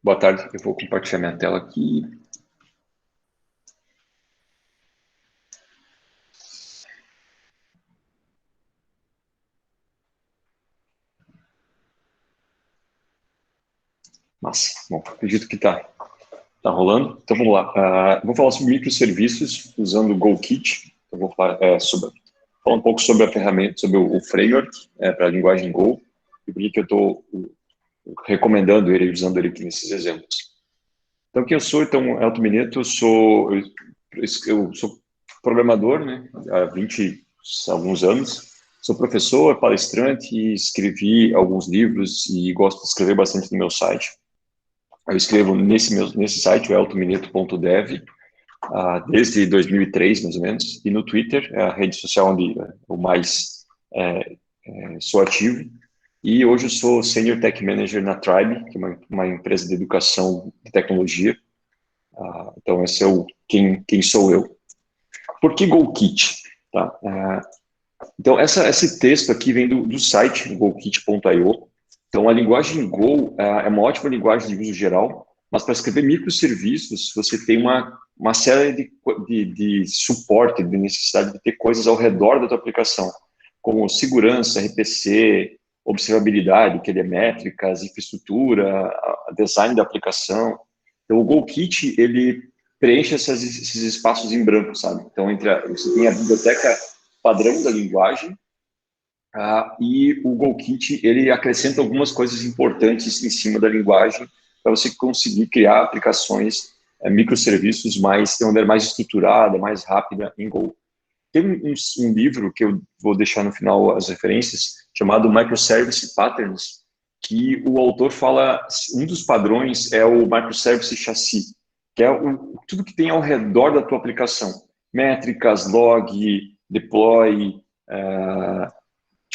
Boa tarde, eu vou compartilhar minha tela aqui. Massa, bom, acredito que tá rolando. Então vamos lá. Vou falar sobre microserviços usando o GoKit. Então, vou falar, falar um pouco sobre a ferramenta, sobre o framework para a linguagem Go e por que eu estou recomendando ele, usando ele aqui nesses exemplos. Então, quem eu sou? Então, Elton Mineto, eu sou programador, né, há 20 alguns anos. Sou professor, palestrante, escrevi alguns livros e gosto de escrever bastante no meu site. Eu escrevo nesse site, o eltomineto.dev, desde 2003, mais ou menos, e no Twitter, é a rede social onde eu mais sou ativo. E hoje eu sou Senior Tech Manager na Tribe, que é uma empresa de educação de tecnologia. Então, esse é quem sou eu. Por que GoKit? Tá? Então, esse texto aqui vem do site gokit.io. Então, a linguagem Go é uma ótima linguagem de uso geral, mas para escrever microserviços, você tem uma série de suporte, de necessidade de ter coisas ao redor da tua aplicação, como segurança, RPC, observabilidade, que é métricas, infraestrutura, design da aplicação. Então, o GoKit, ele preenche esses espaços em branco, sabe? Então, você tem a biblioteca padrão da linguagem, e o GoKit, ele acrescenta algumas coisas importantes em cima da linguagem para você conseguir criar aplicações, microserviços de maneira mais estruturada, mais rápida em Go. Tem um livro que eu vou deixar no final as referências, chamado Microservice Patterns, que o autor fala, um dos padrões é o Microservice Chassis, que é tudo que tem ao redor da tua aplicação. Métricas, log, deploy,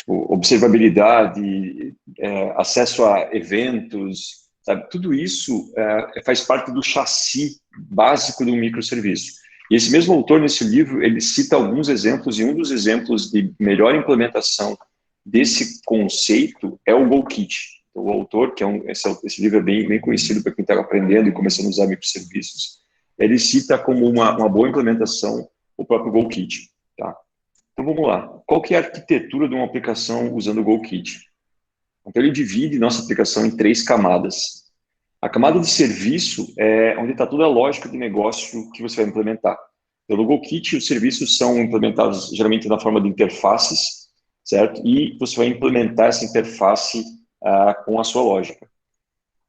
observabilidade, acesso a eventos, sabe? Tudo isso faz parte do chassi básico do microserviço. E esse mesmo autor, nesse livro, ele cita alguns exemplos, e um dos exemplos de melhor implementação desse conceito é o GoKit. O autor, esse livro é bem conhecido para quem está aprendendo e começando a usar microserviços, ele cita como uma boa implementação o próprio GoKit. Tá? Então vamos lá. Qual que é a arquitetura de uma aplicação usando o GoKit? Então ele divide nossa aplicação em 3 camadas. A camada de serviço é onde está toda a lógica de negócio que você vai implementar. Então, no GoKit, os serviços são implementados geralmente na forma de interfaces, certo? E você vai implementar essa interface com a sua lógica.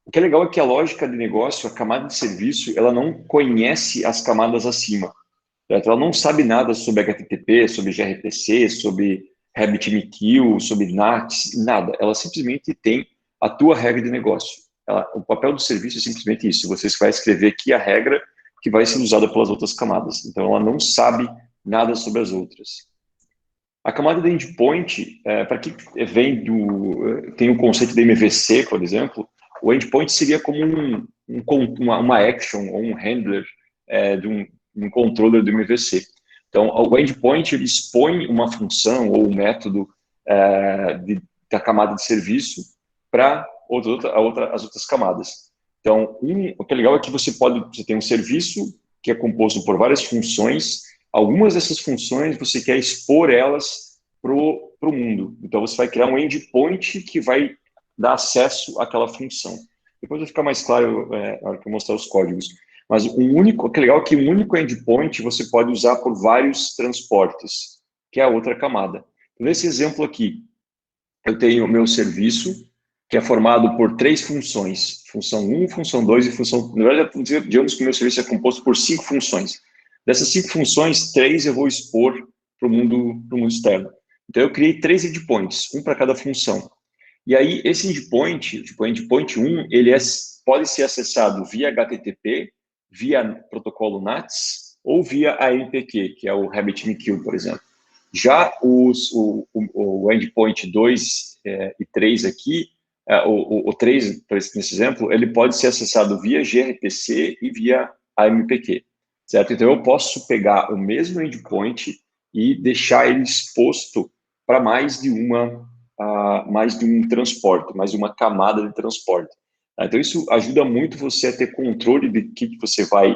O que é legal é que a lógica de negócio, a camada de serviço, ela não conhece as camadas acima. Certo? Ela não sabe nada sobre HTTP, sobre gRPC, sobre RabbitMQ, sobre NATs, nada. Ela simplesmente tem a tua regra de negócio. O papel do serviço é simplesmente isso. Você vai escrever aqui a regra que vai ser usada pelas outras camadas. Então, ela não sabe nada sobre as outras. A camada de endpoint, para que vem tem o conceito de MVC, por exemplo, o endpoint seria como uma action ou um handler de um controller do MVC. Então, o endpoint ele expõe uma função ou um método da camada de serviço para as outras camadas. Então, o que é legal é que você tem um serviço que é composto por várias funções. Algumas dessas funções você quer expor elas para o mundo. Então, você vai criar um endpoint que vai dar acesso àquela função. Depois vai ficar mais claro na hora que eu mostrar os códigos. Mas o que é legal é que um único endpoint você pode usar por vários transportes, que é a outra camada. Nesse exemplo aqui, eu tenho o meu serviço, que é formado por 3 funções. Função 1, função 2 e função... Na verdade, digamos que o meu serviço é composto por 5 funções. Dessas 5 funções, 3 eu vou expor para o mundo externo. Então, eu criei 3 endpoints, um para cada função. E aí, esse endpoint, tipo, o endpoint 1, ele pode ser acessado via HTTP, via protocolo NATS, ou via AMPQ, que é o RabbitMQ, por exemplo. Já o endpoint 2 e 3 aqui, o 3, nesse exemplo, ele pode ser acessado via gRPC e via AMPQ, certo? Então, eu posso pegar o mesmo endpoint e deixar ele exposto para mais de um transporte, mais de uma camada de transporte. Tá? Então, isso ajuda muito você a ter controle de que você vai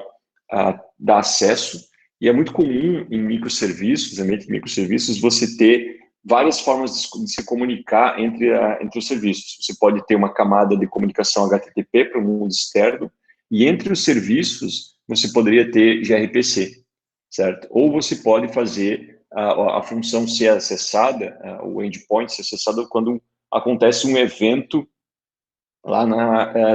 dar acesso, e é muito comum em microserviços, ambiente de microserviços, você ter várias formas de se comunicar entre os serviços. Você pode ter uma camada de comunicação HTTP para o mundo externo, e entre os serviços, você poderia ter gRPC, certo? Ou você pode fazer a função ser acessada, o endpoint ser acessado quando acontece um evento lá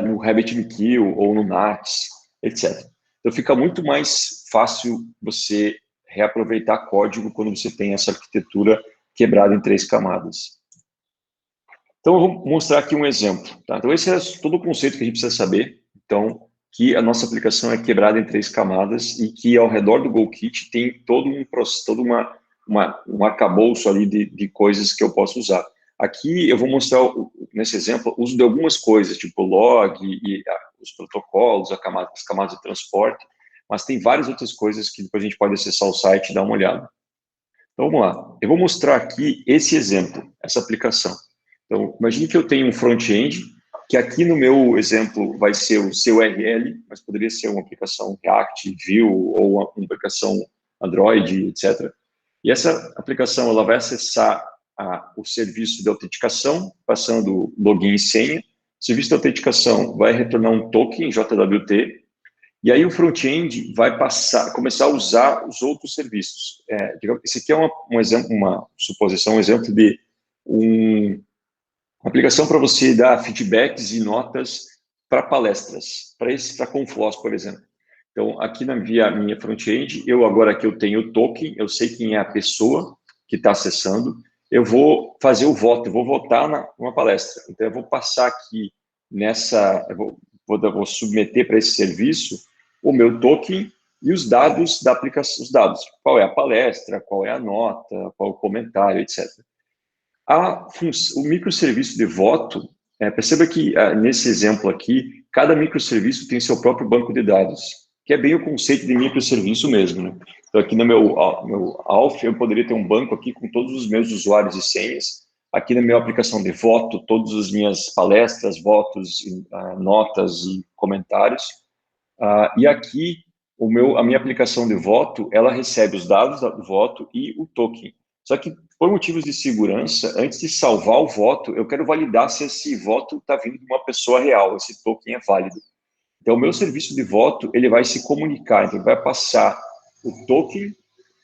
no RabbitMQ ou no NATS, etc. Então, fica muito mais fácil você reaproveitar código quando você tem essa arquitetura quebrada em 3 camadas. Então, eu vou mostrar aqui um exemplo. Tá? Então, esse é todo o conceito que a gente precisa saber. Então, que a nossa aplicação é quebrada em 3 camadas e que ao redor do GoKit tem todo um arcabouço ali de coisas que eu posso usar. Aqui eu vou mostrar, nesse exemplo, o uso de algumas coisas, tipo log e os protocolos, as camadas de transporte, mas tem várias outras coisas que depois a gente pode acessar o site e dar uma olhada. Então, vamos lá. Eu vou mostrar aqui esse exemplo, essa aplicação. Então, imagine que eu tenho um front-end, que aqui no meu exemplo vai ser o seu URL, mas poderia ser uma aplicação React, Vue, ou uma aplicação Android, etc. E essa aplicação ela vai acessar o serviço de autenticação, passando login e senha. O serviço de autenticação vai retornar um token JWT, e aí o front-end vai começar a usar os outros serviços. Esse aqui é um exemplo, uma suposição, um exemplo de uma aplicação para você dar feedbacks e notas para palestras, para Confloss, por exemplo. Então, aqui na minha front-end, agora que eu tenho o token, eu sei quem é a pessoa que está acessando, eu vou fazer o voto, eu vou votar numa palestra. Então, eu vou passar aqui vou submeter para esse serviço o meu token e os dados da aplicação, os dados. Qual é a palestra, qual é a nota, qual é o comentário, etc. O microserviço de voto, perceba que nesse exemplo aqui, cada microserviço tem seu próprio banco de dados, que é bem o conceito de microserviço mesmo, né? Então, aqui no meu Alf, eu poderia ter um banco aqui com todos os meus usuários e senhas. Aqui na minha aplicação de voto, todas as minhas palestras, votos, notas e comentários. E aqui, a minha aplicação de voto, ela recebe os dados do voto e o token. Só que, por motivos de segurança, antes de salvar o voto, eu quero validar se esse voto está vindo de uma pessoa real, esse token é válido. Então, o meu serviço de voto, ele vai se comunicar, então ele vai passar o token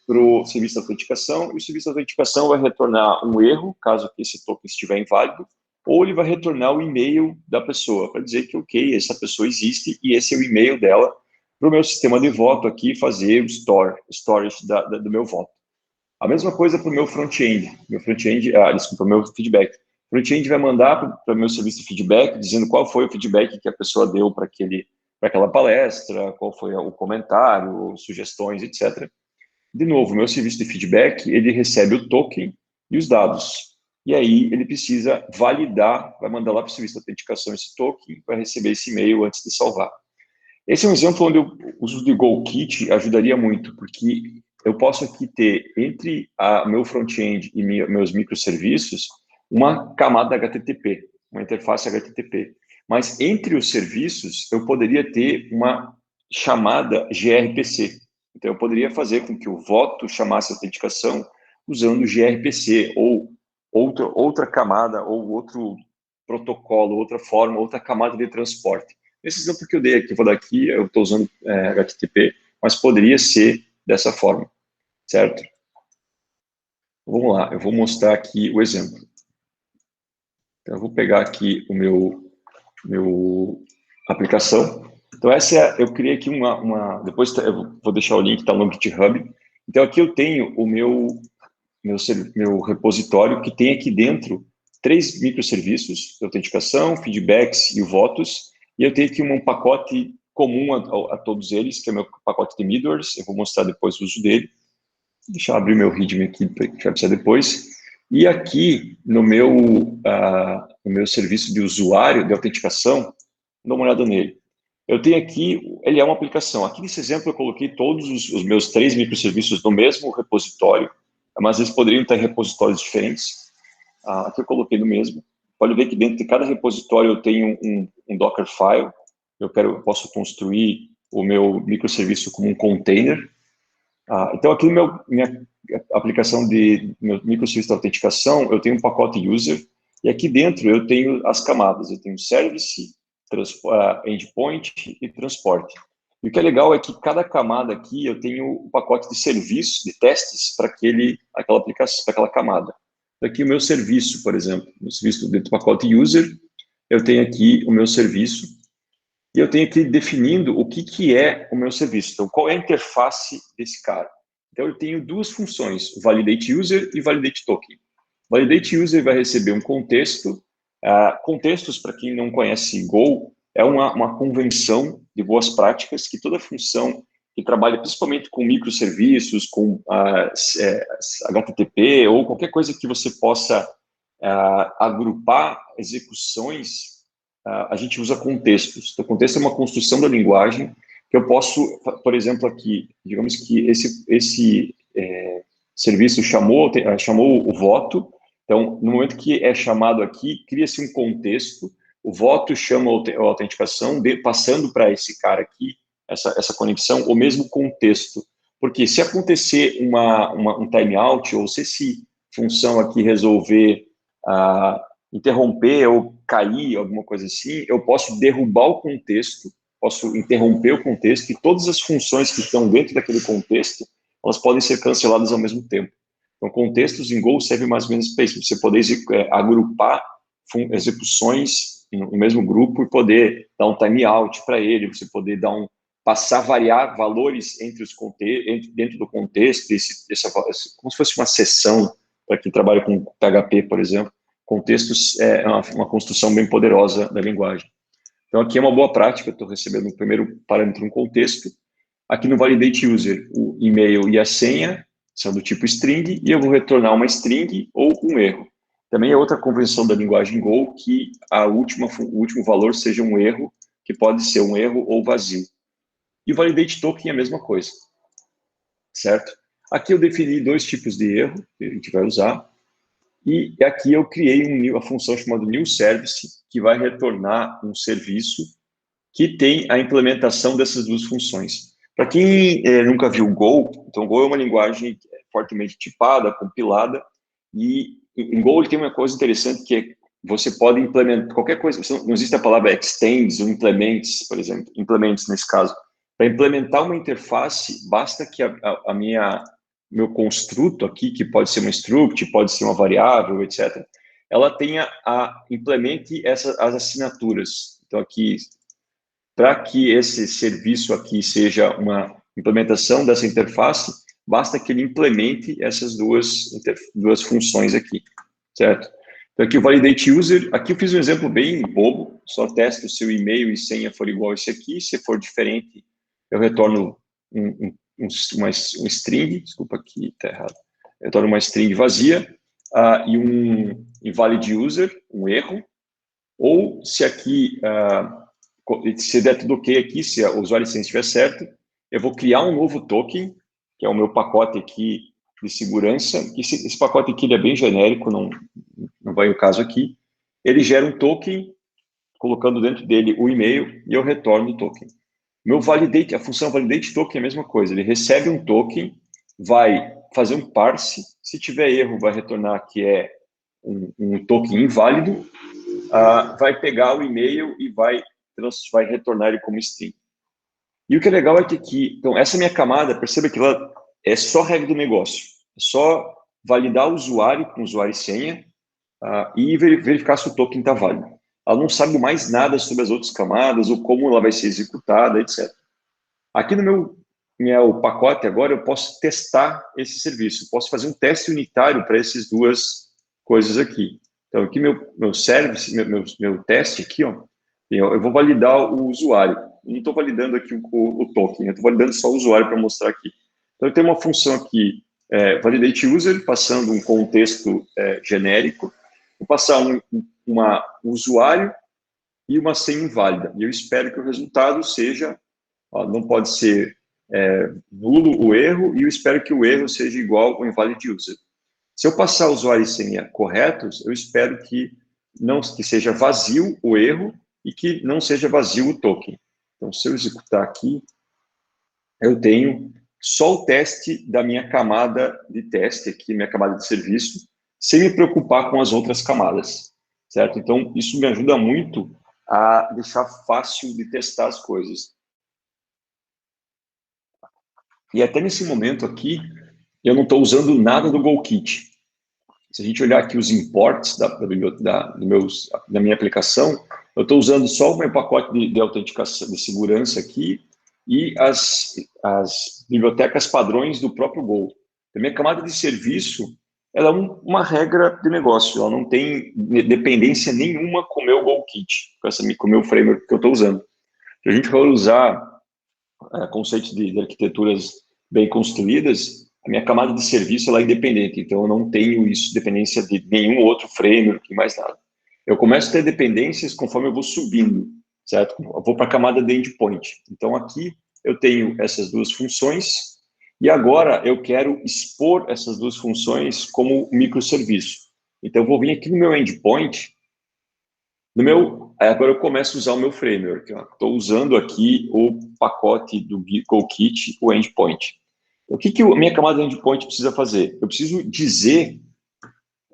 para o serviço de autenticação, e o serviço de autenticação vai retornar um erro, caso esse token estiver inválido, ou ele vai retornar o e-mail da pessoa, para dizer que, ok, essa pessoa existe e esse é o e-mail dela, para o meu sistema de voto aqui fazer o storage do meu voto. A mesma coisa para o meu front-end, desculpa, o meu feedback. O front-end vai mandar para o meu serviço de feedback, dizendo qual foi o feedback que a pessoa deu para aquela palestra, qual foi o comentário, sugestões, etc. De novo, o meu serviço de feedback, ele recebe o token e os dados. E aí ele precisa validar, vai mandar lá para o serviço de autenticação esse token, vai receber esse e-mail antes de salvar. Esse é um exemplo onde o uso de GoKit ajudaria muito, porque eu posso aqui ter, entre meu front-end e meus microserviços, uma camada HTTP, uma interface HTTP. Mas entre os serviços, eu poderia ter uma chamada gRPC. Então, eu poderia fazer com que o voto chamasse a autenticação usando gRPC, ou outra camada, ou outro protocolo, outra forma, outra camada de transporte. Esse exemplo que eu dei aqui, vou dar aqui, eu estou usando HTTP, mas poderia ser dessa forma, certo? Vamos lá, eu vou mostrar aqui o exemplo. Então, eu vou pegar aqui o meu aplicação. Então, eu criei aqui depois eu vou deixar o link, está no GitHub. Então, aqui eu tenho o meu repositório, que tem aqui dentro 3 microserviços, de autenticação, feedbacks e votos, e eu tenho aqui um pacote comum a todos eles, que é o meu pacote de middlewares, eu vou mostrar depois o uso dele. Deixa eu abrir meu README aqui, que vai precisar depois. E aqui, no meu serviço de usuário, de autenticação, dá uma olhada nele. Eu tenho aqui, ele é uma aplicação. Aqui nesse exemplo eu coloquei todos os meus 3 microserviços no mesmo repositório, mas eles poderiam ter repositórios diferentes. Aqui eu coloquei no mesmo. pode ver que dentro de cada repositório eu tenho um Dockerfile. Eu posso construir o meu microserviço como um container. Então, aqui no minha aplicação meu microserviço de autenticação, eu tenho um pacote user, e aqui dentro eu tenho as camadas. Eu tenho service, endpoint e transporte. E o que é legal é que cada camada aqui eu tenho um pacote de serviço, de testes para aquela aplicação, para aquela camada. Aqui o meu serviço, por exemplo, o serviço dentro do pacote user, eu tenho aqui o meu serviço, e eu tenho aqui definindo o que é o meu serviço. Então, qual é a interface desse cara? Então, eu tenho duas funções, validate user e validate token. Validate user vai receber um contexto. Contextos, para quem não conhece Go, é uma convenção de boas práticas que toda função que trabalha principalmente com microserviços, com HTTP ou qualquer coisa que você possa agrupar execuções, a gente usa contextos. Então, contexto é uma construção da linguagem que eu posso, por exemplo, aqui, digamos que esse serviço chamou o voto. Então, no momento que é chamado aqui, cria-se um contexto, o voto chama a autenticação, passando para esse cara aqui, essa conexão, o mesmo contexto. Porque se acontecer um timeout, ou se essa função aqui resolver interromper ou cair, alguma coisa assim, eu posso derrubar o contexto, posso interromper o contexto, e todas as funções que estão dentro daquele contexto, elas podem ser canceladas ao mesmo tempo. Então, contextos em Go servem mais ou menos para isso, você poder agrupar execuções no mesmo grupo e poder dar um timeout para ele, você poder variar valores dentro do contexto, como se fosse uma sessão, para quem trabalha com PHP, por exemplo. Contextos é uma construção bem poderosa da linguagem. Então, aqui é uma boa prática, eu estou recebendo o primeiro parâmetro, um contexto. Aqui no validate user, o e-mail e a senha são do tipo string, e eu vou retornar uma string ou um erro. Também é outra convenção da linguagem Go que o último valor seja um erro, que pode ser um erro ou vazio. E o validate token é a mesma coisa, certo? Aqui eu defini dois tipos de erro que a gente vai usar. E aqui eu criei a função chamada new service, que vai retornar um serviço que tem a implementação dessas duas funções. Para quem nunca viu Go, então Go é uma linguagem fortemente tipada, compilada, e em Go ele tem uma coisa interessante que é você pode implementar qualquer coisa, não existe a palavra extends ou implements, por exemplo, implements nesse caso. Para implementar uma interface, basta que meu construto aqui, que pode ser uma struct, pode ser uma variável, etc., ela tenha implemente as assinaturas. Então, aqui, para que esse serviço aqui seja uma implementação dessa interface, basta que ele implemente essas duas funções aqui, certo? Então, aqui o validate user, aqui eu fiz um exemplo bem bobo, só testa se o e-mail e senha for igual a esse aqui, se for diferente, eu retorno uma string, desculpa aqui, está errado, eu retorno uma string vazia e um invalid user, um erro, ou se aqui, se der tudo ok aqui, se o usuário e senha estiver certo, eu vou criar um novo token, que é o meu pacote aqui de segurança. Esse pacote aqui ele é bem genérico, não vai o caso aqui. Ele gera um token, colocando dentro dele o e-mail, e eu retorno o token. A função validate token é a mesma coisa. Ele recebe um token, vai fazer um parse, se tiver erro, vai retornar que é um token inválido, vai pegar o e-mail e vai retornar ele como string. E o que é legal é que aqui, então, essa minha camada, perceba que ela é só regra do negócio. É só validar o usuário com usuário e senha e verificar se o token está válido. Ela não sabe mais nada sobre as outras camadas ou como ela vai ser executada, etc. Aqui no meu pacote agora, eu posso testar esse serviço. Posso fazer um teste unitário para essas duas coisas aqui. Então, aqui meu service, meu teste aqui, ó, eu vou validar o usuário. Não estou validando aqui o token, eu estou validando só o usuário para mostrar aqui. Então, eu tenho uma função aqui, validate user, passando um contexto genérico. Vou passar um usuário e uma senha inválida. E eu espero que o resultado seja, não pode ser nulo o erro, e eu espero que o erro seja igual ao invalid user. Se eu passar usuário e senha corretos, eu espero que não, que seja vazio o erro e que não seja vazio o token. Então, se eu executar aqui, eu tenho só o teste da minha camada de teste aqui, minha camada de serviço, sem me preocupar com as outras camadas, certo? Então, isso me ajuda muito a deixar fácil de testar as coisas. E até nesse momento aqui, eu não estou usando nada do GoKit. Se a gente olhar aqui os imports da minha aplicação, eu estou usando só o meu pacote de autenticação, de segurança aqui e as bibliotecas padrões do próprio Go. A minha camada de serviço, ela é uma regra de negócio, ela não tem dependência nenhuma com o meu GoKit, com o meu framework que eu estou usando. Se a gente for usar conceitos de arquiteturas bem construídas, a minha camada de serviço ela é independente, então eu não tenho isso, dependência de nenhum outro framework, mais nada. Eu começo a ter dependências conforme eu vou subindo, certo? Eu vou para a camada de endpoint. Então aqui eu tenho essas duas funções e agora eu quero expor essas duas funções como microserviço. Então eu vou vir aqui no meu endpoint, agora eu começo a usar o meu framework. Estou usando aqui o pacote do GoKit, o endpoint. O que a minha camada de endpoint precisa fazer? Eu preciso dizer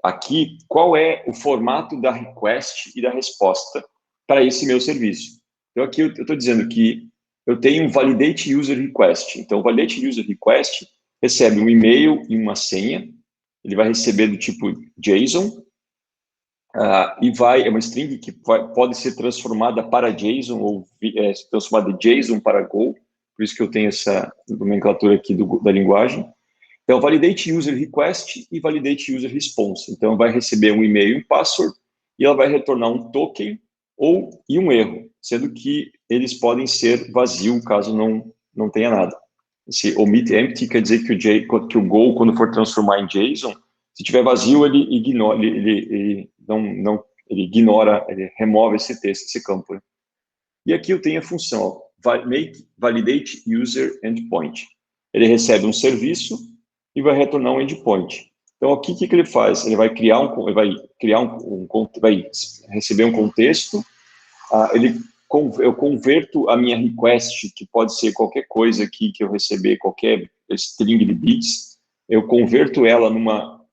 aqui qual é o formato da request e da resposta para esse meu serviço. Então, aqui eu estou dizendo que eu tenho um validate user request. Então, o validate user request recebe um e-mail e uma senha. Ele vai receber do tipo JSON. É uma string que pode ser transformada para JSON ou transformada de JSON para Go. Por isso que eu tenho essa nomenclatura aqui da linguagem. Então, validate user request e validate user response. Então, vai receber um e-mail e um password e ela vai retornar um token e um erro, sendo que eles podem ser vazio caso não tenha nada. Esse omit empty quer dizer que o Go, quando for transformar em JSON, se tiver vazio, ele ignora, ele remove esse texto, esse campo. E aqui eu tenho a função make validate user endpoint. Ele recebe um serviço e vai retornar um endpoint. Então aqui o que ele faz? Ele vai vai receber um contexto. Eu converto a minha request, que pode ser qualquer coisa aqui que eu receber, qualquer string de bits, eu converto ela numa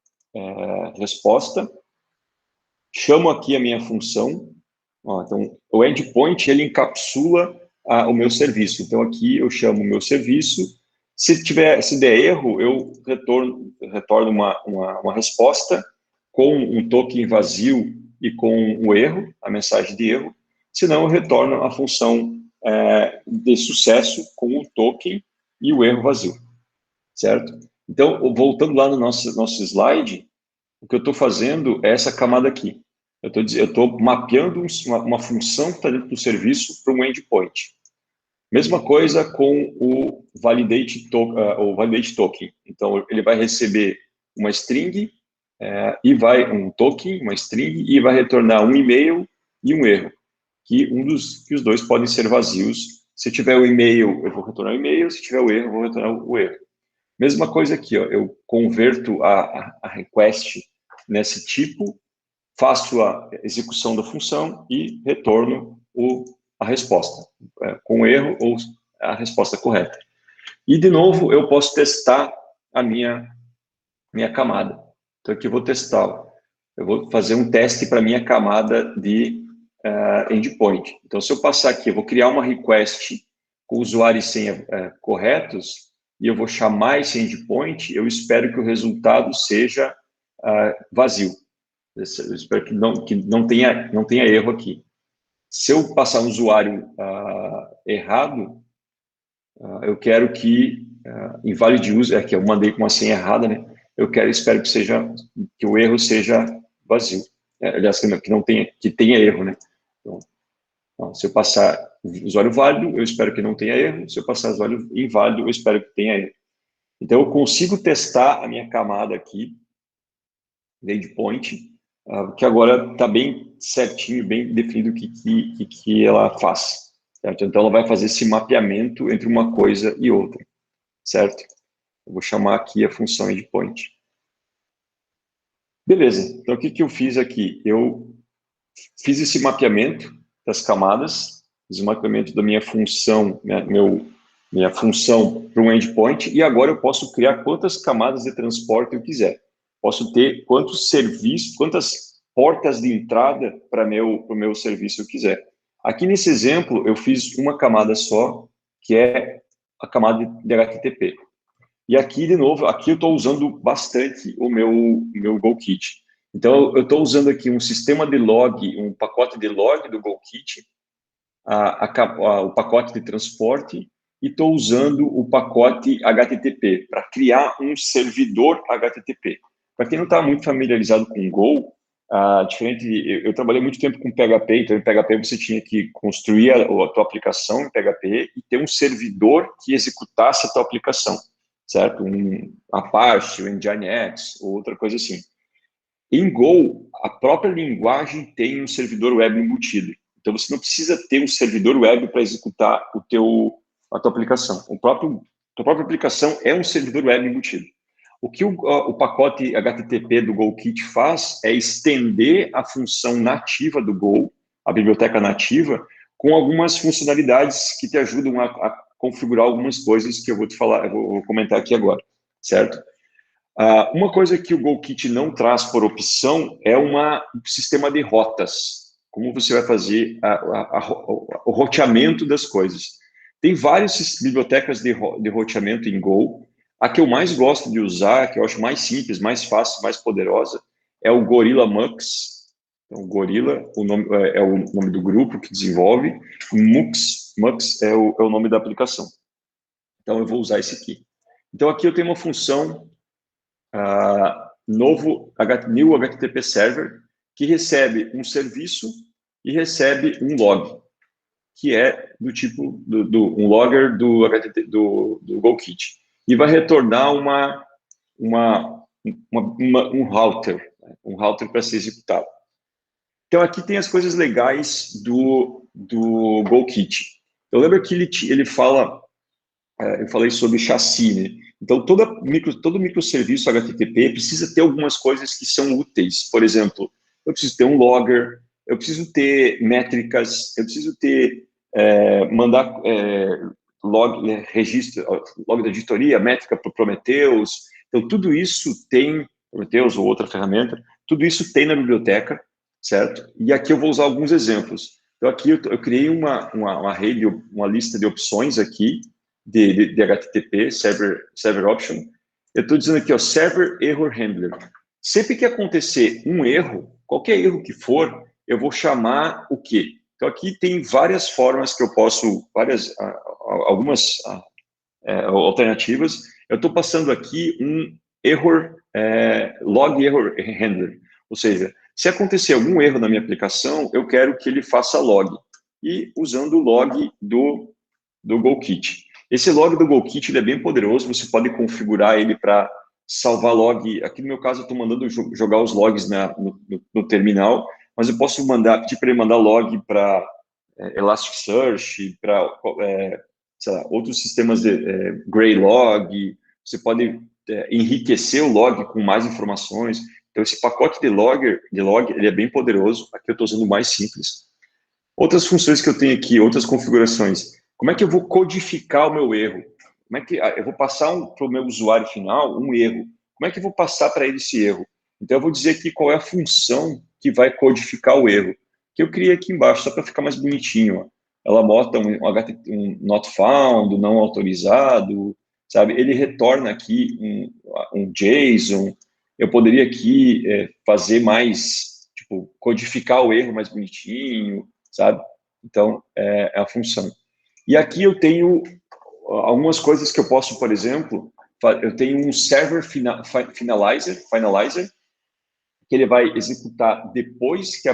resposta, chamo aqui a minha função. Então, o endpoint, ele encapsula o meu serviço. Então, aqui eu chamo o meu serviço. Se der erro, eu retorno uma resposta com um token vazio e com o erro, a mensagem de erro. Senão, eu retorno a função de sucesso com o token e o erro vazio, certo? Então, voltando lá no nosso slide, o que eu estou fazendo é essa camada aqui. Eu estou mapeando uma função que está dentro do serviço para um endpoint. Mesma coisa com o validate token. Então, ele vai receber uma string um token, uma string, e vai retornar um e-mail e um erro, que os dois podem ser vazios. Se tiver o e-mail, eu vou retornar o e-mail. Se tiver o erro, eu vou retornar o erro. Mesma coisa aqui, eu converto a request nesse tipo, faço a execução da função e retorno a resposta, com erro ou a resposta correta. E, de novo, eu posso testar a minha camada. Então, aqui eu vou testar. Eu vou fazer um teste para a minha camada de endpoint. Então, se eu passar aqui, eu vou criar uma request com usuário e senha corretos, e eu vou chamar esse endpoint, eu espero que o resultado seja vazio. Eu espero que não tenha erro aqui. Se eu passar um usuário errado, eu quero que invalid user, que eu mandei com uma senha errada, né? Espero que o erro seja vazio. Aliás, que tenha erro, né? Então, se eu passar usuário válido, eu espero que não tenha erro. Se eu passar usuário inválido, eu espero que tenha erro. Então, eu consigo testar a minha camada aqui, de endpoint, que agora está bem certinho, bem definido o que ela faz. Certo? Então, ela vai fazer esse mapeamento entre uma coisa e outra, certo? Eu vou chamar aqui a função endpoint. Beleza, então o que eu fiz aqui? Eu fiz esse mapeamento das camadas, fiz o mapeamento da minha função, minha função para um endpoint, e agora eu posso criar quantas camadas de transporte eu quiser. Posso ter quantos serviços, quantas portas de entrada para o meu serviço eu quiser. Aqui nesse exemplo, eu fiz uma camada só, que é a camada de HTTP. E aqui, de novo, aqui eu estou usando bastante o meu GoKit. Então, eu estou usando aqui um sistema de log, um pacote de log do GoKit, o pacote de transporte, e estou usando o pacote HTTP para criar um servidor HTTP. Para quem não está muito familiarizado com Go, diferente, eu trabalhei muito tempo com PHP, então em PHP você tinha que construir a tua aplicação em PHP e ter um servidor que executasse a tua aplicação, certo? Um Apache, um Nginx, ou outra coisa assim. Em Go, a própria linguagem tem um servidor web embutido. Então, você não precisa ter um servidor web para executar a tua aplicação. A própria aplicação é um servidor web embutido. O que o pacote HTTP do GoKit faz é estender a função nativa do Go, a biblioteca nativa, com algumas funcionalidades que te ajudam a configurar algumas coisas que eu vou te falar, eu vou comentar aqui agora, certo? Uma coisa que o GoKit não traz por opção é um sistema de rotas. Como você vai fazer o roteamento das coisas. Tem várias bibliotecas de roteamento em Go. A que eu mais gosto de usar, que eu acho mais simples, mais fácil, mais poderosa, é o Gorilla Mux. Então, Gorilla é o nome do grupo que desenvolve. Mux é o nome da aplicação. Então, eu vou usar esse aqui. Então, aqui eu tenho uma função new HTTP Server, que recebe um serviço e recebe um log, que é do tipo um logger do GoKit. E vai retornar um router para ser executado. Então, aqui tem as coisas legais do GoKit. Eu lembro que ele fala, eu falei sobre chassi, né? Então, todo microserviço HTTP precisa ter algumas coisas que são úteis. Por exemplo, eu preciso ter um logger, eu preciso ter métricas, eu preciso ter, mandar registro, log da editoria, métrica para o Prometheus. Então, tudo isso tem, Prometheus ou outra ferramenta, tudo isso tem na biblioteca, certo? E aqui eu vou usar alguns exemplos. Então, aqui eu criei uma lista de opções aqui, de HTTP, Server Option. Eu estou dizendo aqui, ó, Server Error Handler. Sempre que acontecer um erro, qualquer erro que for, eu vou chamar o quê? Então, aqui tem várias formas que eu posso, algumas alternativas. Eu estou passando aqui um log error handler. Ou seja, se acontecer algum erro na minha aplicação, eu quero que ele faça log. E usando o log do GoKit. Esse log do GoKit ele é bem poderoso, você pode configurar ele para salvar log. Aqui no meu caso, eu estou mandando jogar os logs no terminal, mas eu posso pedir para ele mandar log para Elasticsearch, para outros sistemas de Greylog. Você pode enriquecer o log com mais informações. Então, esse pacote de log ele é bem poderoso. Aqui eu estou usando o mais simples. Outras funções que eu tenho aqui, outras configurações. Como é que eu vou codificar o meu erro? Como é que eu vou passar para o meu usuário final um erro? Como é que eu vou passar para ele esse erro? Então, eu vou dizer aqui qual é a função que vai codificar o erro, que eu criei aqui embaixo, só para ficar mais bonitinho. Ó. Ela bota um not found, não autorizado, sabe? Ele retorna aqui um JSON. Eu poderia aqui fazer mais, tipo, codificar o erro mais bonitinho, sabe? Então, é a função. E aqui eu tenho algumas coisas que eu posso, por exemplo, eu tenho um server finalizer, que ele vai executar depois que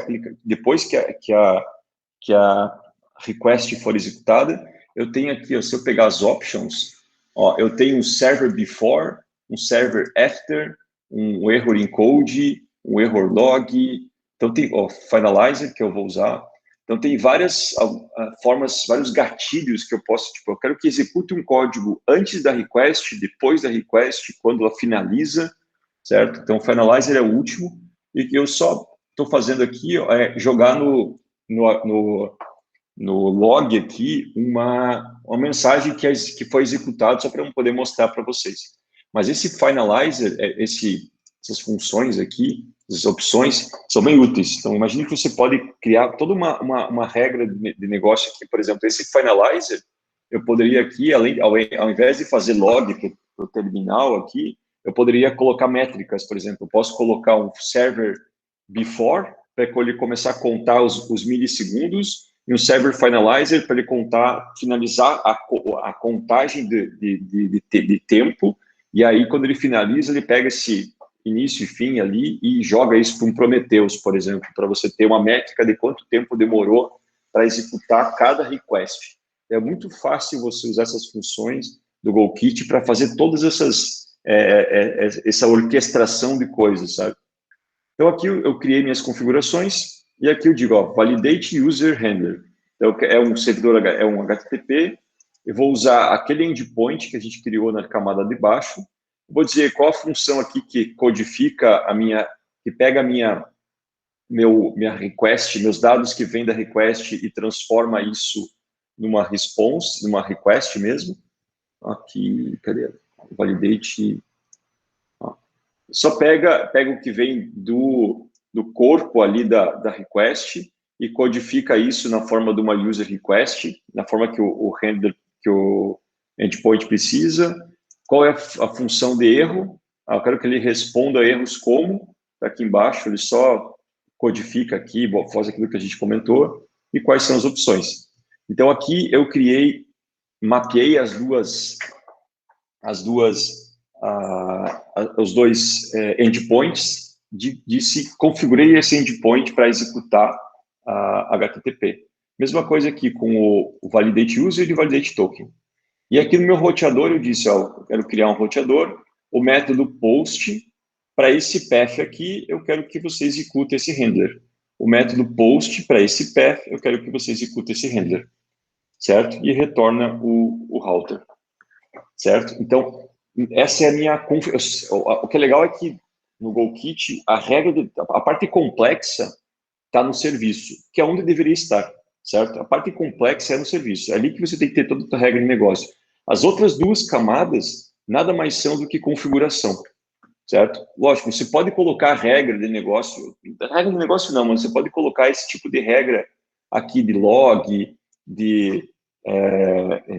a request for executada. Eu tenho aqui, se eu pegar as options, eu tenho um server before, um server after, um error encode, um error log. Então tem o finalizer que eu vou usar. Então, tem várias formas, vários gatilhos que eu posso, tipo, eu quero que execute um código antes da request, depois da request, quando ela finaliza, certo? Então, o finalizer é o último, e eu só estou fazendo aqui é jogar no log aqui uma mensagem que foi executada, só para eu poder mostrar para vocês. Mas esse finalizer, essas funções aqui, essas opções, são bem úteis. Então, imagine que você pode criar toda uma regra de negócio aqui. Por exemplo, esse finalizer, eu poderia aqui, ao invés de fazer log para o terminal aqui, eu poderia colocar métricas, por exemplo. Eu posso colocar um server before, para ele começar a contar os milissegundos, e um server finalizer para ele finalizar a contagem de tempo, e aí, quando ele finaliza, ele pega esse início e fim ali e joga isso para um Prometheus, por exemplo, para você ter uma métrica de quanto tempo demorou para executar cada request. É muito fácil você usar essas funções do GoKit para fazer todas essa orquestração de coisas, sabe? Então, aqui eu criei minhas configurações e aqui eu digo, ó, validate user handler. Então, é um servidor, é um HTTP. Eu vou usar aquele endpoint que a gente criou na camada de baixo. Vou dizer qual a função aqui que codifica que pega minha request, meus dados que vêm da request e transforma isso numa response, numa request mesmo. Aqui, cadê? Validate. Só pega o que vem do corpo ali da request e codifica isso na forma de uma user request, na forma que o handler, que o endpoint precisa. Qual é a função de erro? Eu quero que ele responda a erros como, tá aqui embaixo, ele só codifica aqui, faz aquilo que a gente comentou, e quais são as opções. Então, aqui eu mapeei os dois endpoints, configurei esse endpoint para executar HTTP. Mesma coisa aqui com o validate user e o validate token. E aqui no meu roteador eu disse, ó, eu quero criar um roteador, o método post, para esse path aqui, eu quero que você execute esse handler. O método post, para esse path, eu quero que você execute esse handler, certo? E retorna o router, certo? Então, essa é a minha configuração. O que é legal é que no GoKit, a parte complexa está no serviço, que é onde deveria estar, certo? A parte complexa é no serviço. É ali que você tem que ter toda a tua regra de negócio. As outras duas camadas nada mais são do que configuração, certo? Lógico, você pode colocar regra de negócio não, mas você pode colocar esse tipo de regra aqui de log, de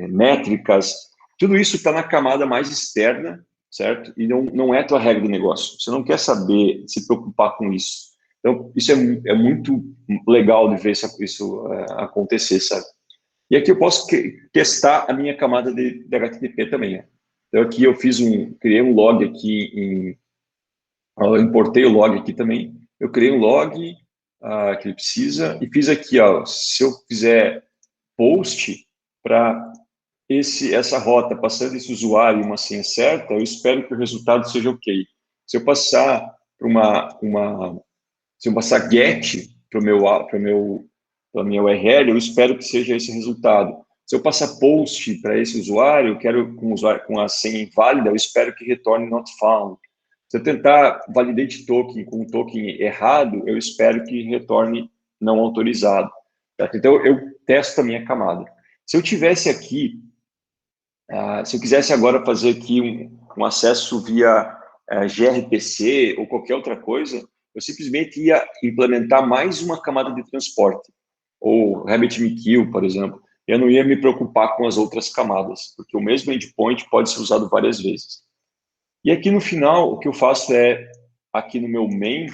métricas, tudo isso está na camada mais externa, certo? E não é tua regra de negócio. Você não quer saber, se preocupar com isso. Então, isso é muito legal de ver isso acontecer, sabe? E aqui eu posso testar a minha camada de HTTP também. Né? Então, aqui eu criei um log aqui, eu importei o log aqui também. Eu criei um log que ele precisa e fiz aqui, ó, se eu fizer post para essa rota, passando esse usuário e uma senha certa, eu espero que o resultado seja ok. Se eu passar para se eu passar get para a minha URL, eu espero que seja esse resultado. Se eu passar post para esse usuário, eu quero com a senha inválida, eu espero que retorne not found. Se eu tentar validate token com um token errado, eu espero que retorne não autorizado. Certo? Então, eu testo a minha camada. Se eu tivesse aqui, se eu quisesse agora fazer aqui um acesso via gRPC ou qualquer outra coisa, eu simplesmente ia implementar mais uma camada de transporte, ou RabbitMQ, por exemplo. Eu não ia me preocupar com as outras camadas, porque o mesmo endpoint pode ser usado várias vezes. E aqui no final, o que eu faço aqui no meu main,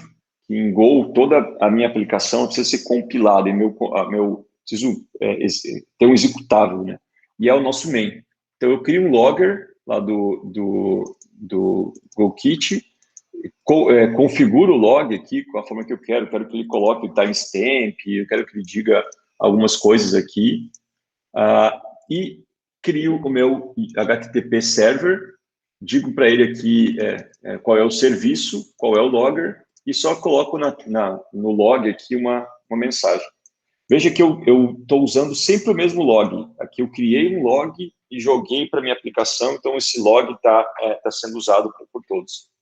que em Go, toda a minha aplicação precisa ser compilada, preciso ter um executável, né? E é o nosso main. Então, eu crio um logger lá do GoKit, configuro o log aqui com a forma que eu quero que ele coloque o timestamp, eu quero que ele diga algumas coisas aqui, e crio o meu HTTP server, digo para ele aqui qual é o serviço, qual é o logger, e só coloco no log aqui uma mensagem. Veja que eu estou usando sempre o mesmo log. Aqui eu criei um log e joguei para minha aplicação, então esse log está sendo usado por todos.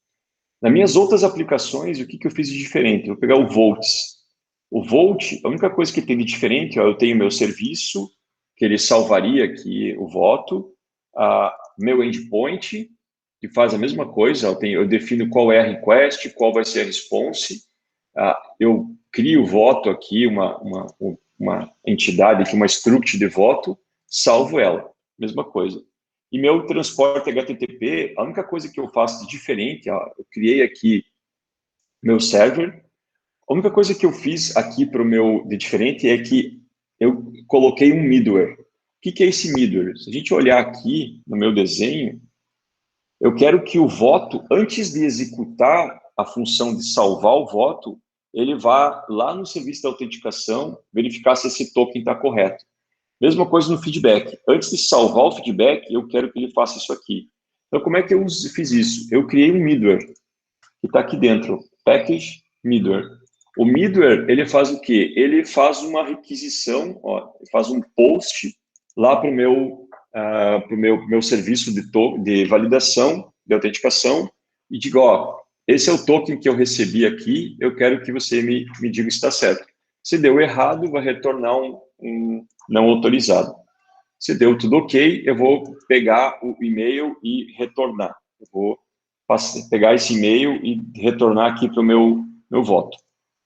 Nas minhas outras aplicações, o que, que eu fiz de diferente? Eu vou pegar o Volts. O Volt, a única coisa que tem de diferente, ó, eu tenho meu serviço, que ele salvaria aqui o voto, meu endpoint, que faz a mesma coisa, eu defino qual é a request, qual vai ser a response, eu crio o voto aqui, uma entidade aqui, uma struct de voto, salvo ela, mesma coisa. E meu transporte HTTP, a única coisa que eu faço de diferente, ó, eu criei aqui meu server, a única coisa que eu fiz aqui para o meu de diferente é que eu coloquei um middleware. O que, que é esse middleware? Se a gente olhar aqui no meu desenho, eu quero que o voto, antes de executar a função de salvar o voto, ele vá lá no serviço de autenticação, verificar se esse token está correto. Mesma coisa no feedback. Antes de salvar o feedback, eu quero que ele faça isso aqui. Então, como é que eu fiz isso? Eu criei um middleware, que está aqui dentro, package middleware. O middleware, ele faz o quê? Ele faz uma requisição, ó, faz um post lá para o meu serviço de validação, de autenticação, e digo, ó, esse é o token que eu recebi aqui, eu quero que você me diga se está certo. Se deu errado, vai retornar um não autorizado. Se deu tudo ok, eu vou pegar o e-mail e retornar. Eu vou pegar esse e-mail e retornar aqui para o meu voto.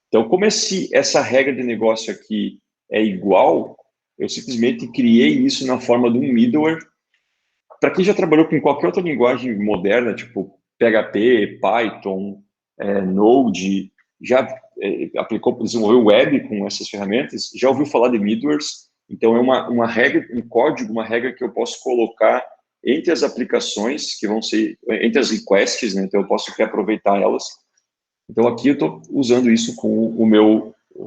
Então, como essa regra de negócio aqui é igual, eu simplesmente criei isso na forma de um middleware. Para quem já trabalhou com qualquer outra linguagem moderna, tipo PHP, Python, Node, já aplicou, desenvolveu web com essas ferramentas, já ouviu falar de middlewares. Então, é uma regra, um código, uma regra que eu posso colocar entre as aplicações, que vão ser, entre as requests, né? Então, eu posso reaproveitar elas. Então, aqui eu estou usando isso com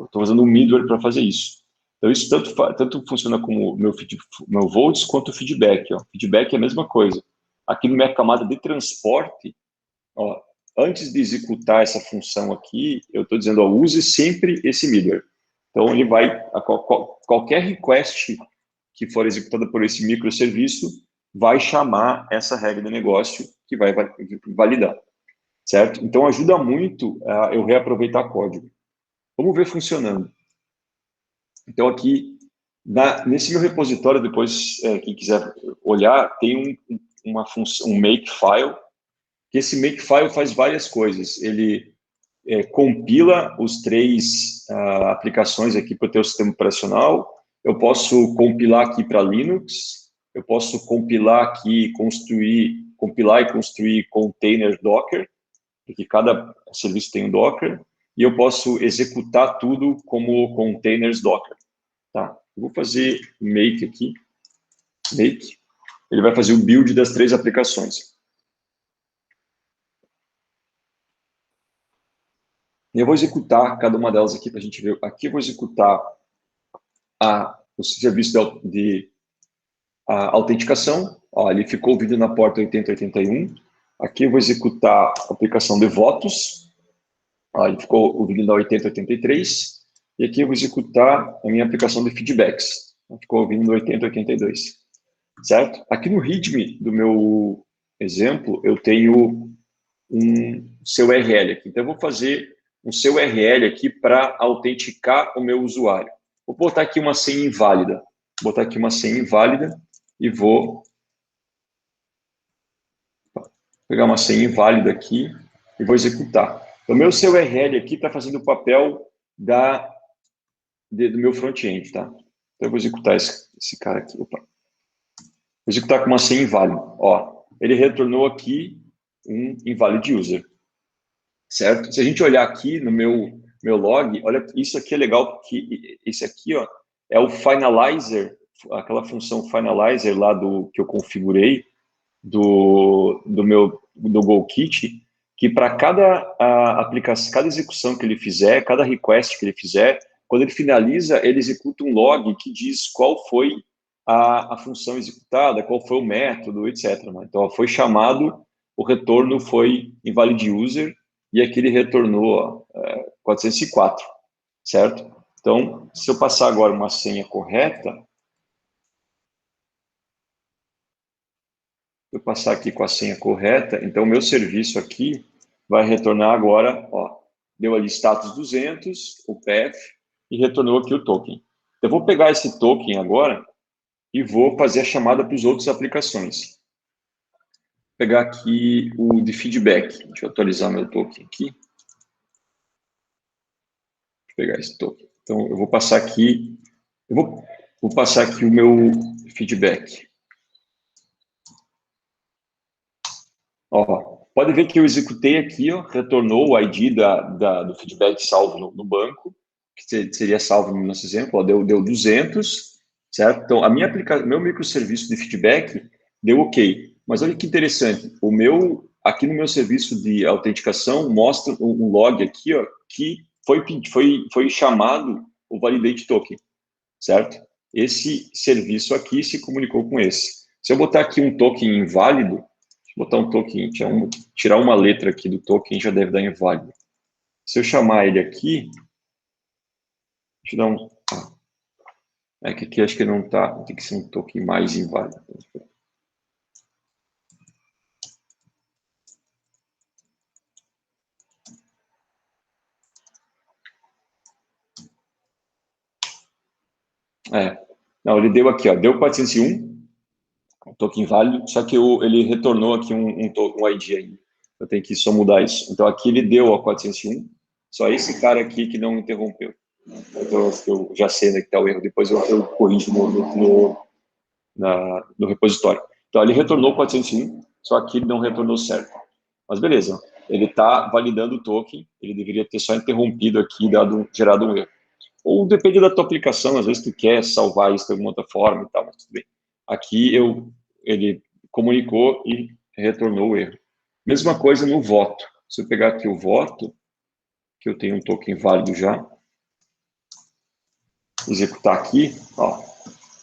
estou usando o middleware para fazer isso. Então, isso tanto funciona como meu volts quanto o feedback. Ó. Feedback é a mesma coisa. Aqui na minha camada de transporte, ó, antes de executar essa função aqui, eu estou dizendo, ó, use sempre esse middleware. Então, ele vai, qualquer request que for executada por esse microserviço, vai chamar essa regra de negócio que vai validar, certo? Então, ajuda muito a eu reaproveitar código. Vamos ver funcionando. Então, aqui, nesse meu repositório, depois, quem quiser olhar, tem uma função, um makefile, que esse makefile faz várias coisas. Ele compila os três aplicações aqui para o teu sistema operacional. Eu posso compilar aqui para Linux. Eu posso compilar aqui, compilar e construir containers Docker, porque cada serviço tem um Docker. E eu posso executar tudo como containers Docker. Tá? Eu vou fazer make aqui. Make. Ele vai fazer o build das três aplicações. E eu vou executar cada uma delas aqui para a gente ver. Aqui eu vou executar o serviço de autenticação. Ó, ele ficou o vídeo na porta 8081. Aqui eu vou executar a aplicação de votos. Ó, ele ficou o vídeo na 8083. E aqui eu vou executar a minha aplicação de feedbacks. Ficou o vídeo no 8082. Certo? Aqui no README do meu exemplo, eu tenho um seu URL aqui. Então, eu vou fazer um seu URL aqui para autenticar o meu usuário. Vou botar aqui uma senha inválida. Vou botar aqui uma senha inválida e vou pegar uma senha inválida aqui e vou executar. Então, meu seu URL aqui está fazendo o papel do meu front-end, tá? Então, eu vou executar esse cara aqui. Opa. Vou executar com uma senha inválida. Ó, ele retornou aqui um invalid user, certo? Se a gente olhar aqui no meu log, olha, isso aqui é legal, porque esse aqui, ó, é o finalizer, aquela função finalizer lá que eu configurei do GoKit, que para cada aplicação, cada execução que ele fizer, cada request que ele fizer, quando ele finaliza, ele executa um log que diz qual foi a função executada, qual foi o método, etc. Então, foi chamado, o retorno foi invalid user, e aqui ele retornou 404, certo? Então, se eu passar agora uma senha correta, eu passar aqui com a senha correta, então o meu serviço aqui, vai retornar agora, ó, deu ali status 200, o path, e retornou aqui o token. Eu vou pegar esse token agora e vou fazer a chamada para as outras aplicações. Vou pegar aqui o de feedback. Deixa eu atualizar meu token aqui. Vou pegar esse token. Então, eu vou passar aqui, vou passar aqui o meu feedback. Ó, pode ver que eu executei aqui, ó, retornou o ID do feedback salvo no banco, que seria salvo no nosso exemplo, ó, deu 200, certo? Então, meu microserviço de feedback deu OK. Mas olha que interessante, aqui no meu serviço de autenticação, mostra um log aqui, ó, que foi chamado o validate token, certo? Esse serviço aqui se comunicou com esse. Se eu botar aqui um token inválido, botar um token, tirar uma letra aqui do token, já deve dar inválido. Se eu chamar ele aqui, deixa eu dar um... É que aqui acho que não tá, tem que ser um token mais inválido. Não, ele deu aqui, ó, deu 401, um token inválido, só que ele retornou aqui um ID aí. Eu tenho que só mudar isso. Então aqui ele deu a 401, só esse cara aqui que não interrompeu. Então eu já sei onde está o erro, depois eu corrijo no repositório. Então ele retornou 401, só que ele não retornou certo. Mas beleza, ele está validando o token, ele deveria ter só interrompido aqui, gerado um erro. Ou depende da tua aplicação, às vezes tu quer salvar isso de alguma outra forma e tal, mas tudo bem. Aqui ele comunicou e retornou o erro. Mesma coisa no voto. Se eu pegar aqui o voto, que eu tenho um token válido já, executar aqui, ó,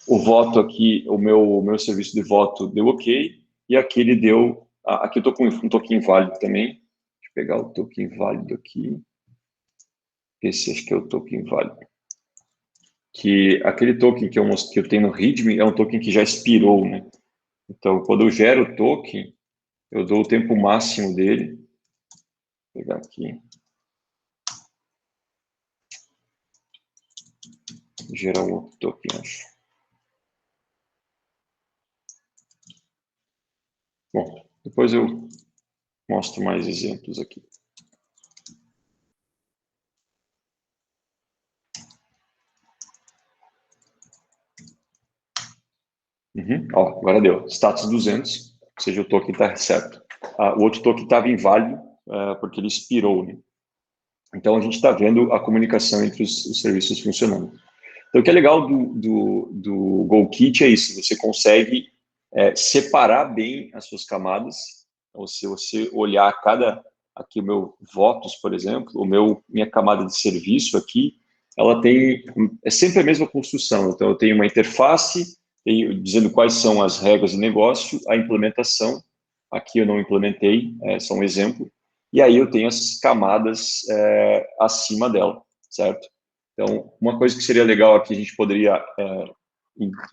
o voto aqui, o meu serviço de voto deu OK, e aqui ele deu, aqui eu estou com um token válido também, deixa eu pegar o token válido aqui, esse acho que é o token válido, que aquele token que eu tenho no README é um token que já expirou, né? Então, quando eu gero o token, eu dou o tempo máximo dele, vou pegar aqui, gerar um outro token, acho. Bom, depois eu mostro mais exemplos aqui. Ó, agora deu. Status 200, ou seja, o token está certo. O outro token estava inválido, porque ele expirou, né? Então, a gente está vendo a comunicação entre os serviços funcionando. Então, o que é legal do GoKit é isso, você consegue separar bem as suas camadas. Então, se você olhar aqui o meu votos, por exemplo, minha camada de serviço aqui, ela é sempre a mesma construção. Então, eu tenho uma interface, dizendo quais são as regras de negócio, a implementação, aqui eu não implementei, só um exemplo, e aí eu tenho as camadas acima dela, certo? Então, uma coisa que seria legal aqui, a gente poderia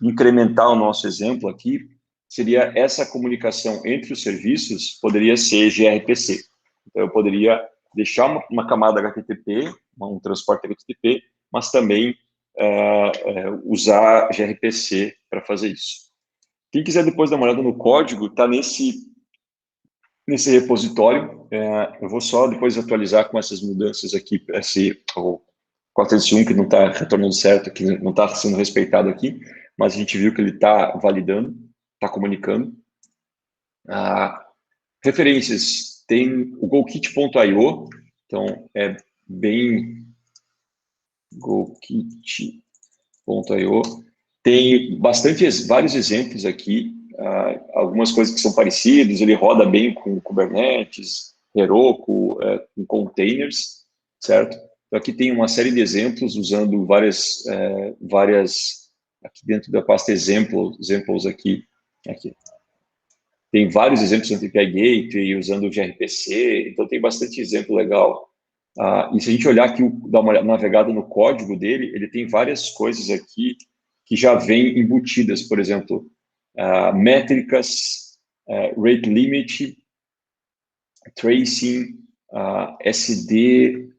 incrementar o nosso exemplo aqui, seria essa comunicação entre os serviços, poderia ser gRPC. Então, eu poderia deixar uma camada HTTP, um transporte HTTP, mas também usar gRPC para fazer isso. Quem quiser depois dar uma olhada no código, está nesse repositório. Eu vou só depois atualizar com essas mudanças aqui, o 401 que não está retornando certo, que não está sendo respeitado aqui, mas a gente viu que ele está validando, está comunicando. Referências, tem o GoKit.io, então é bem GoKit.io, tem vários exemplos aqui, algumas coisas que são parecidas, ele roda bem com Kubernetes, Heroku, com containers, certo? Então, aqui tem uma série de exemplos usando várias aqui dentro da pasta exemplos aqui. Tem vários exemplos no API Gateway, usando o gRPC, então tem bastante exemplo legal. E se a gente olhar aqui, dar uma navegada no código dele, ele tem várias coisas aqui que já vêm embutidas, por exemplo, métricas, rate limit, tracing, SD,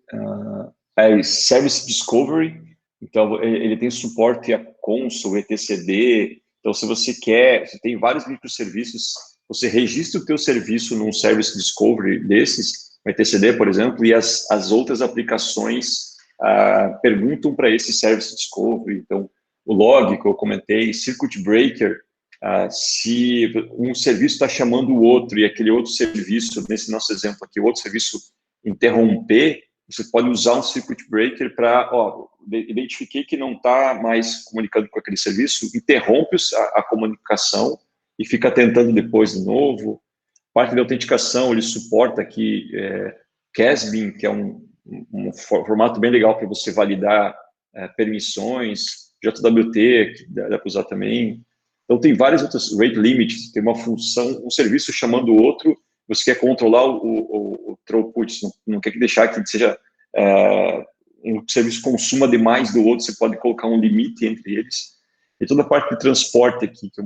Service Discovery. Então, ele tem suporte a Consul, etcd. Então, se você quer, você tem vários microserviços, você registra o teu serviço num Service Discovery desses, o etcd, por exemplo, e as outras aplicações perguntam para esse Service Discovery. Então, o log que eu comentei, Circuit Breaker, se um serviço está chamando o outro e aquele outro serviço, nesse nosso exemplo aqui, o outro serviço interromper, você pode usar um circuit breaker para, identifiquei que não está mais comunicando com aquele serviço, interrompe a comunicação e fica tentando depois de novo. Parte da autenticação, ele suporta aqui CASBIN, que é um formato bem legal para você validar permissões, JWT, que dá para usar também. Então, tem várias outras, rate limits, tem uma função, um serviço chamando o outro, você quer controlar o throughput, não quer deixar que seja um serviço consuma demais do outro, você pode colocar um limite entre eles. E toda a parte de transporte aqui que eu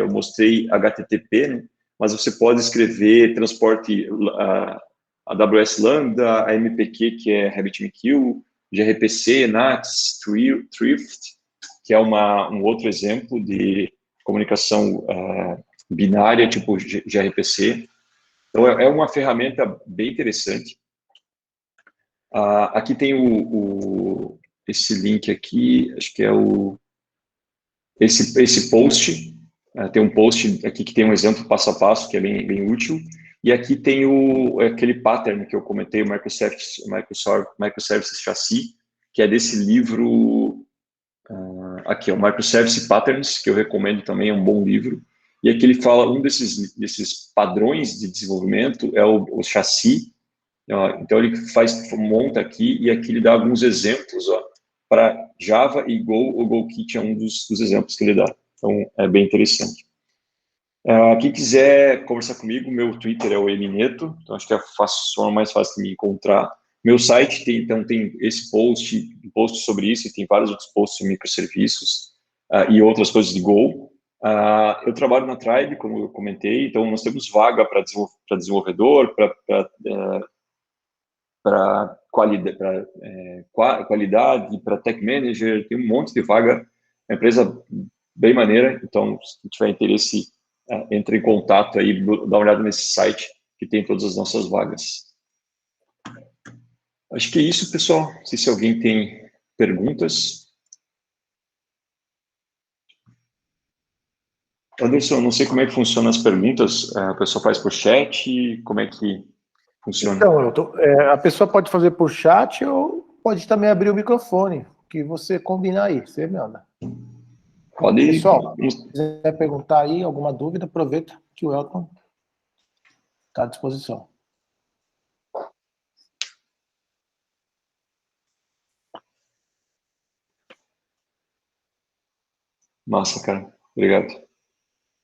mostrei HTTP, né? Mas você pode escrever transporte AWS Lambda, AMPQ, que é RabbitMQ, gRPC, NATS, Thrift, que é um outro exemplo de comunicação binária, tipo gRPC. Então, é uma ferramenta bem interessante. Aqui tem esse link aqui, acho que é esse post. Tem um post aqui que tem um exemplo passo a passo, que é bem útil. E aqui tem aquele pattern que eu comentei, o Microservices Chassis, que é desse livro aqui, o Microservice Patterns, que eu recomendo também, é um bom livro. E aqui ele fala, um desses padrões de desenvolvimento é o chassi. Então ele monta aqui, e aqui ele dá alguns exemplos para Java e Go. O GoKit é um dos exemplos que ele dá. Então é bem interessante. Quem quiser conversar comigo, meu Twitter é o Emineto, então acho que é a forma mais fácil de me encontrar. Meu site tem esse post sobre isso, e tem vários outros posts de microserviços e outras coisas de Go. Eu trabalho na Tribe, como eu comentei, então nós temos vaga para desenvolvedor, para qualidade, para tech manager, tem um monte de vaga, é uma empresa bem maneira, então se tiver interesse, entre em contato aí, dá uma olhada nesse site que tem todas as nossas vagas. Acho que é isso, pessoal. Não sei se alguém tem perguntas. Anderson, não sei como é que funcionam as perguntas. A pessoa faz por chat? Como é que funciona? Então, a pessoa pode fazer por chat ou pode também abrir o microfone, que você combinar aí, você manda. Pode. Pessoal, se quiser perguntar aí, alguma dúvida, aproveita que o Elton está à disposição. Massa, cara. Obrigado.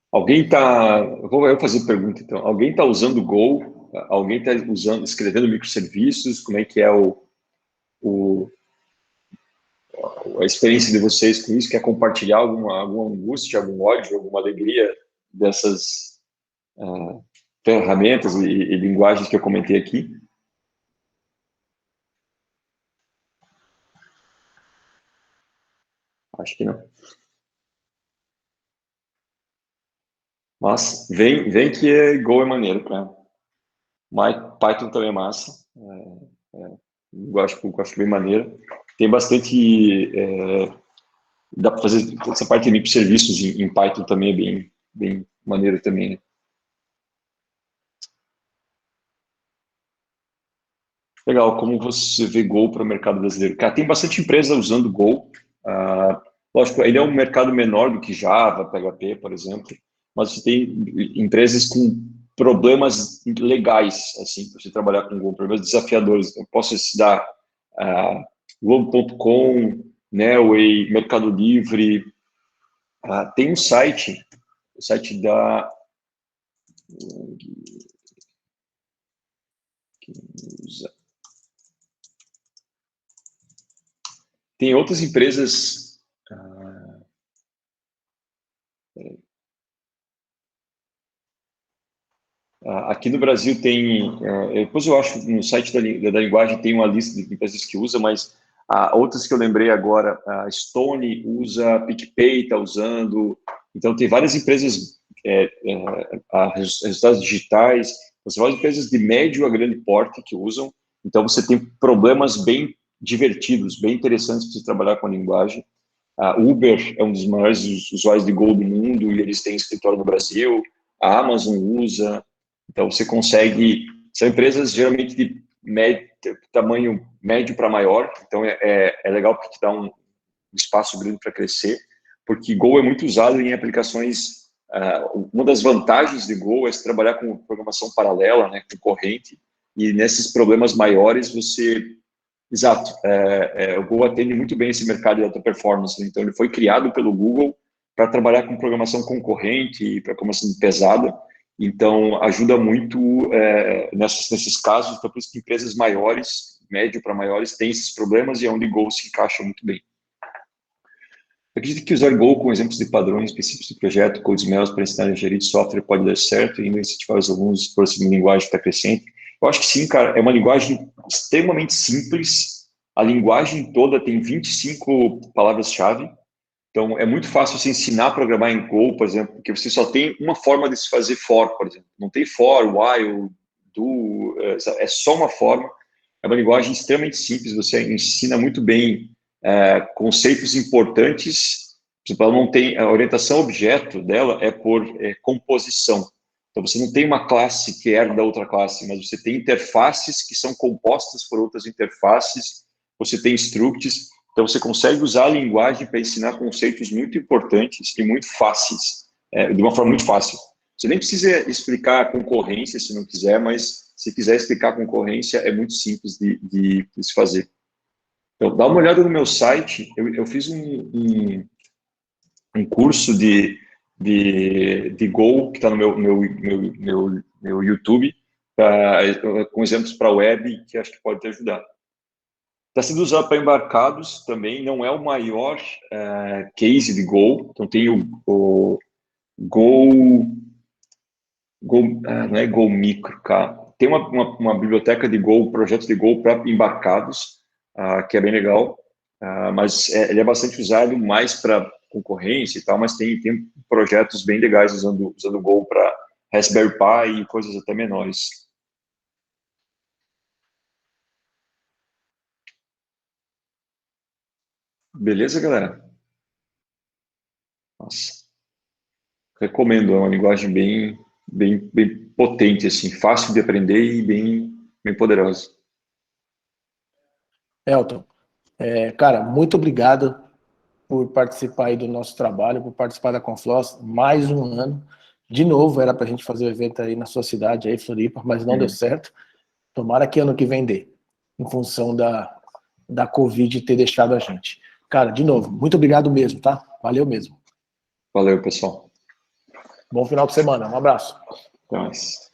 Alguém está... Vou eu fazer pergunta, então. Alguém está usando o Go? Alguém está escrevendo microserviços? Como é que é a experiência de vocês com isso? Quer compartilhar alguma angústia, algum ódio, alguma alegria dessas ferramentas e linguagens que eu comentei aqui? Acho que não. Mas vem que Go é maneiro, cara. Python também é massa. Eu acho bem maneiro. Tem bastante... dá para fazer essa parte de microserviços em Python também, é bem maneiro também, né? Legal, como você vê Go para o mercado brasileiro? Cara, tem bastante empresa usando Go. Lógico, ele é um mercado menor do que Java, PHP, por exemplo, mas você tem empresas com problemas legais, assim, para você trabalhar com Go, problemas desafiadores. Eu posso citar Globo.com, Nelway, Mercado Livre. Tem um site, o site da... Tem outras empresas... aqui no Brasil tem, depois eu acho no site da linguagem tem uma lista de empresas que usa, mas outras que eu lembrei agora, a Stone usa, PicPay está usando, então tem várias empresas, resultados digitais, você várias empresas de médio a grande porte que usam, então você tem problemas bem divertidos, bem interessantes para você trabalhar com a linguagem. A Uber é um dos maiores usuários de Go do mundo e eles têm escritório no Brasil, a Amazon usa, então você consegue, são empresas geralmente de tamanho médio para maior, então é legal porque te dá um espaço grande para crescer, porque Go é muito usado em aplicações, uma das vantagens de Go é se trabalhar com programação paralela, né, com corrente, e nesses problemas maiores você... Exato, o Go atende muito bem esse mercado de alta performance, então ele foi criado pelo Google para trabalhar com programação concorrente e programação pesada, então ajuda muito nesses casos, então por isso que empresas maiores, médio para maiores, têm esses problemas e é onde Go se encaixa muito bem. Eu acredito que usar Go com exemplos de padrões específicos de projeto, code smells para ensinar a gerir de software pode dar certo e ainda incentivar os alunos por essa linguagem que está crescente. Eu acho que sim, cara, é uma linguagem extremamente simples, a linguagem toda tem 25 palavras-chave, então é muito fácil você ensinar a programar em Go, por exemplo, porque você só tem uma forma de se fazer for, por exemplo, não tem for, while, do, é só uma forma, é uma linguagem extremamente simples, você ensina muito bem conceitos importantes, por exemplo, ela não tem, a orientação objeto dela é por composição. Então, você não tem uma classe que herda da outra classe, mas você tem interfaces que são compostas por outras interfaces, você tem structs, então você consegue usar a linguagem para ensinar conceitos muito importantes e muito fáceis, de uma forma muito fácil. Você nem precisa explicar a concorrência se não quiser, mas se quiser explicar a concorrência, é muito simples de se fazer. Então, dá uma olhada no meu site, eu fiz um curso de Go, que está no meu YouTube, com exemplos para web, que acho que pode te ajudar. Está sendo usado para embarcados também, não é o maior case de Go, então tem o Go, não é Go Micro, cara. Tem uma biblioteca de Go, projeto de Go para embarcados, que é bem legal, mas ele é bastante usado mais para concorrência e tal, mas tem projetos bem legais usando Go para Raspberry Pi e coisas até menores. Beleza, galera? Nossa. Recomendo, é uma linguagem bem potente, assim, fácil de aprender e bem poderosa. Elton, cara, muito obrigado por participar aí do nosso trabalho, por participar da Confloss, mais um ano. De novo, era para a gente fazer o evento aí na sua cidade, aí, Floripa, mas não deu certo. Tomara que ano que vem dê, em função da Covid ter deixado a gente. Cara, de novo, muito obrigado mesmo, tá? Valeu mesmo. Valeu, pessoal. Bom final de semana, um abraço. Até mais.